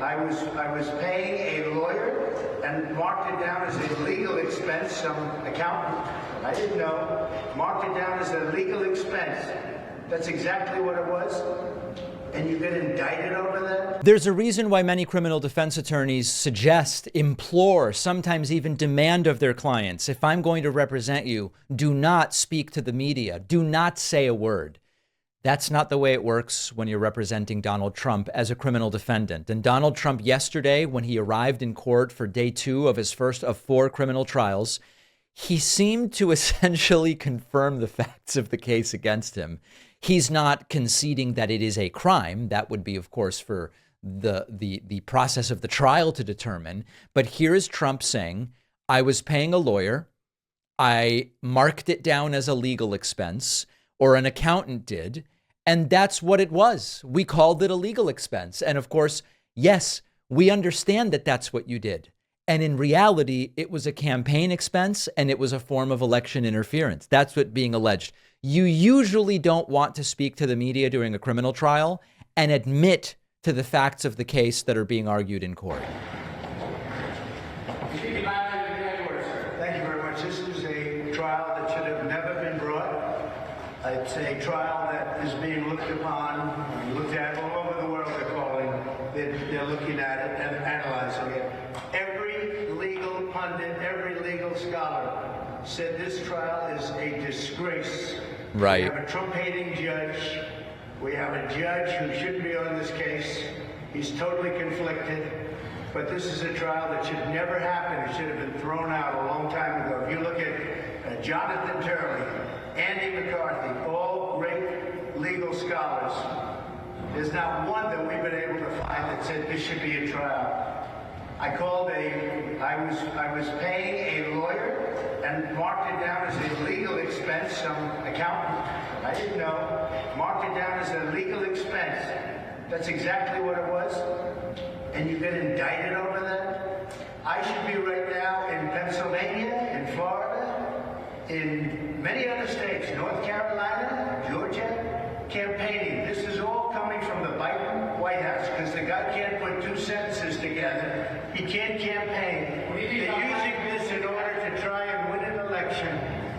I was paying a lawyer and marked it down as a legal expense. Some accountant, I didn't know, marked it down as a legal expense. That's exactly what it was. And you get indicted over that? There's a reason why many criminal defense attorneys suggest, implore, sometimes even demand of their clients, if I'm going to represent you, do not speak to the media. Do not say a word. That's not the way it works when you're representing Donald Trump as a criminal defendant. And Donald Trump yesterday, when he arrived in court for day 2 of his first of 4 criminal trials, he seemed to essentially confirm the facts of the case against him. He's not conceding that it is a crime. That would be, of course, for the process of the trial to determine. But here is Trump saying, I was paying a lawyer. I marked it down as a legal expense, or an accountant did. And that's what it was. We called it a legal expense. And of course, yes, we understand that that's what you did. And in reality, it was a campaign expense and it was a form of election interference. That's what being alleged. You usually don't want to speak to the media during a criminal trial and admit to the facts of the case that are being argued in court. Thank you very much. This is a trial that should have never been brought. It's a trial that is being looked upon, looked at all over the world. They're looking at it and analyzing it. Every legal pundit, every legal scholar said this trial is a disgrace. Right. We have a Trump-hating judge. We have a judge who shouldn't be on this case. He's totally conflicted. But this is a trial that should never happen. It should have been thrown out a long time ago. If you look at Jonathan Turley, Andy McCarthy, all great legal scholars, there's not one that we've been able to find that said this should be a trial. I was paying a lawyer and marked it down as a legal expense. Some accountant, I didn't know, marked it down as a legal expense. That's exactly what it was. And you get indicted over that? I should be right now in Pennsylvania, in Florida, in many other states, North Carolina, Georgia, campaigning. This is all coming from the Biden White House because the guy can't put 2 sentences together. He can't campaign. They're using this in order to try and win an election,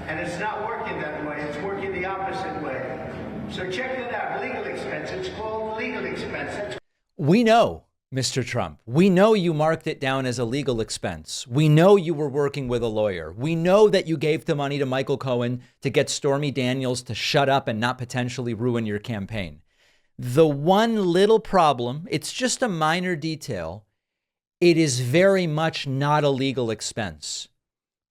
and it's not working that way. It's working the opposite way. So check it out. Legal expense. It's called legal expense. We know, Mr. Trump, we know you marked it down as a legal expense. We know you were working with a lawyer. We know that you gave the money to Michael Cohen to get Stormy Daniels to shut up and not potentially ruin your campaign. The one little problem, it's just a minor detail. It is very much not a legal expense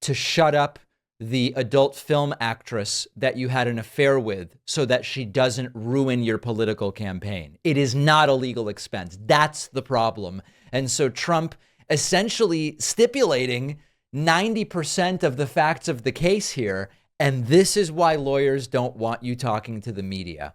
to shut up the adult film actress that you had an affair with so that she doesn't ruin your political campaign. It is not a legal expense. That's the problem. And so Trump essentially stipulating 90% of the facts of the case here. And this is why lawyers don't want you talking to the media.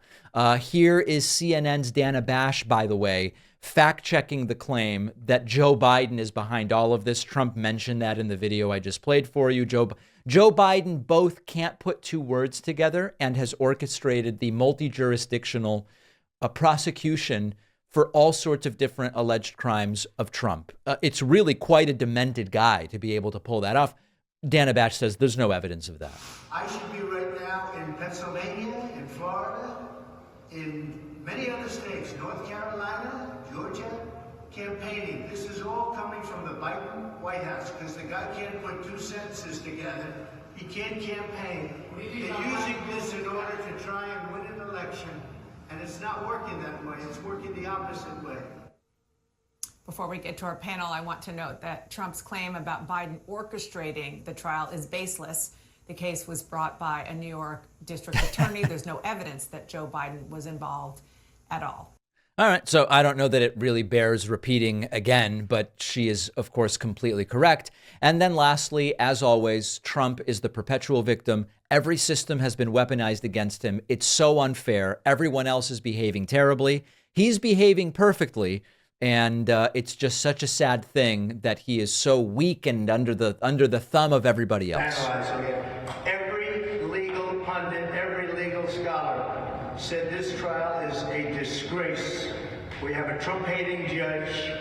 Here is CNN's Dana Bash, by the way, fact-checking the claim that Joe Biden is behind all of this. Trump mentioned that in the video I just played for you. Joe Biden both can't put 2 words together and has orchestrated the multi-jurisdictional prosecution for all sorts of different alleged crimes of Trump. It's really quite a demented guy to be able to pull that off. Dana Bash says there's no evidence of that. I should be right now in Pennsylvania, in Florida, in many other states, North Carolina, Georgia, campaigning. This is all coming from the Biden White House because the guy can't put 2 sentences together. He can't campaign. They're using this in order to try and win an election, and it's not working that way. It's working the opposite way. Before we get to our panel, I want to note that Trump's claim about Biden orchestrating the trial is baseless. The case was brought by a New York district attorney. There's no evidence that Joe Biden was involved at all. All right. So I don't know that it really bears repeating again, but she is, of course, completely correct. And then lastly, as always, Trump is the perpetual victim. Every system has been weaponized against him. It's so unfair. Everyone else is behaving terribly. He's behaving perfectly. And it's just such a sad thing that he is so weak and under the thumb of everybody else. Analyzing it. Every legal pundit, every legal scholar said this trial is a disgrace. We have a Trump-hating judge.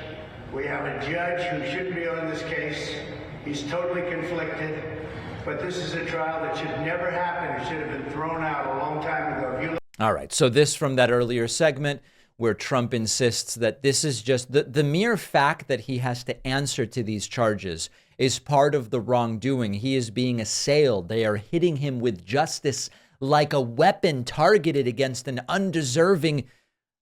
We have a judge who shouldn't be on this case. He's totally conflicted. But this is a trial that should never happen. It should have been thrown out a long time ago. If you All right. So this from that earlier segment where Trump insists that this is just the mere fact that he has to answer to these charges is part of the wrongdoing. He is being assailed. They are hitting him with justice like a weapon targeted against an undeserving.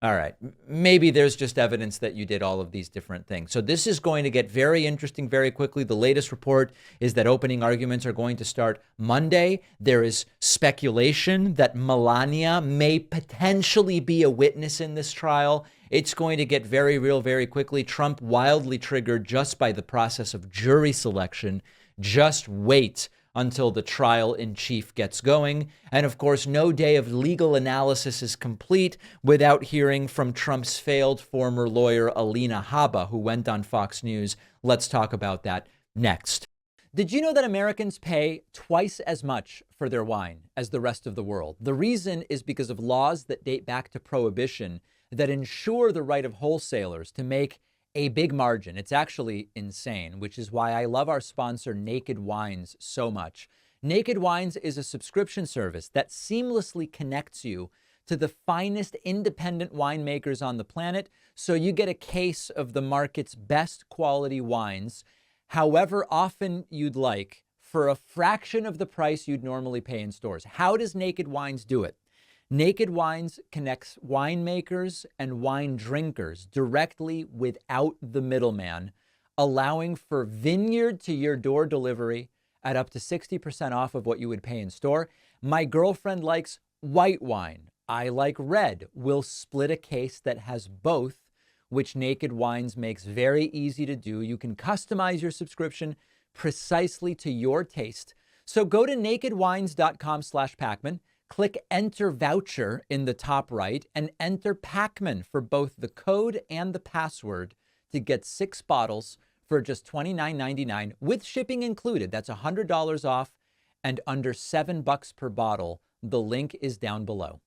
All right, maybe there's just evidence that you did all of these different things. So this is going to get very interesting very quickly. The latest report is that opening arguments are going to start Monday. There is speculation that Melania may potentially be a witness in this trial. It's going to get very real very quickly. Trump wildly triggered just by the process of jury selection. Just wait until the trial in chief gets going. And of course, no day of legal analysis is complete without hearing from Trump's failed former lawyer, Alina Habba, who went on Fox News. Let's talk about that next. Did you know that Americans pay twice as much for their wine as the rest of the world? The reason is because of laws that date back to Prohibition that ensure the right of wholesalers to make a big margin. It's actually insane, which is why I love our sponsor, Naked Wines, so much. Naked Wines is a subscription service that seamlessly connects you to the finest independent winemakers on the planet, so you get a case of the market's best quality wines, however often you'd like, for a fraction of the price you'd normally pay in stores. How does Naked Wines do it? Naked Wines connects winemakers and wine drinkers directly without the middleman, allowing for vineyard to your door delivery at up to 60% off of what you would pay in store. My girlfriend likes white wine. I like red. We'll split a case that has both, which Naked Wines makes very easy to do. You can customize your subscription precisely to your taste. So go to nakedwines.com/Pacman. Click Enter Voucher in the top right and enter Pacman for both the code and the password to get 6 bottles for just $29.99 with shipping included. That's $100 off and under $7 per bottle. The link is down below.